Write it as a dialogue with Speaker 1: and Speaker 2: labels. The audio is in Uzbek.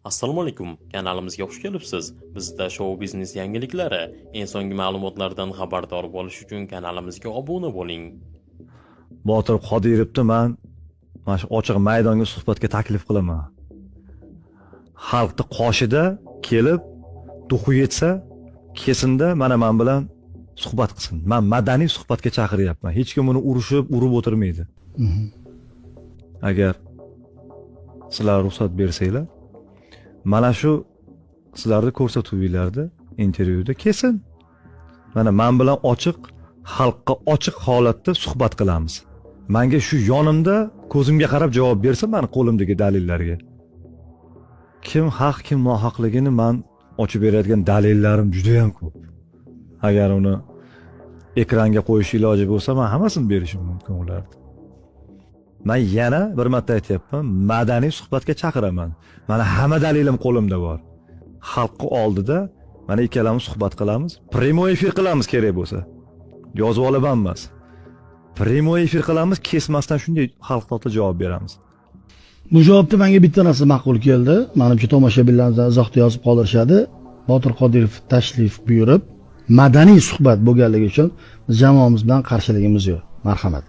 Speaker 1: Assalomu alaykum. Kanalimizga xush kelibsiz. Bizda shou biznes yangiliklari, eng so'nggi ma'lumotlardan xabardor bo'lish uchun kanalimizga obuna bo'ling.
Speaker 2: Botir Qodirovni mana shu ochiq maydonga suhbatga taklif qilaman. Xalqni qoshida kelib, duxu yetsa, kesinda men bilan suhbat qilsin. Men madaniy suhbatga chaqiryapman. Hech kim uni urib o'tirmaydi. Agar sizlar ruxsat bersanglar, mana shu sizlarni ko'rsatuvlarda, intervyuda kelsin. Mana men bilan ochiq, xalqqa ochiq holatda suhbat qilamiz. Menga shu yonimda ko'zimga qarab javob bersa, men qo'limdagi dalillarga. Kim haq, kim nohaqligini men ochib beradigan dalillarim juda ham ko'p. Agar uni ekranga qo'yish iloji bo'lsa, men hammasini berishim mumkin ularga. Men yana bir marta aytyapman, madaniy suhbatga chaqiraman. Mana hamma dalilim qo'limda bor. Xalqqa oldida mana ikkalamiz suhbat qilamiz, prямой efir qilamiz kerak bo'lsa. Yozib olib emas. Prямой efir qilamiz, kesmasdan shunday xalq oldida javob beramiz.
Speaker 3: Bu javobda menga bitta narsa ma'qul keldi. Menimcha tomoshabinlardan izohda yozib qoldirishadi. Botir Qodirov tashrif buyurib, madaniy suhbat bo'lganligi uchun jamoamiz bilan qarshiligimiz yo'q. Marhamat.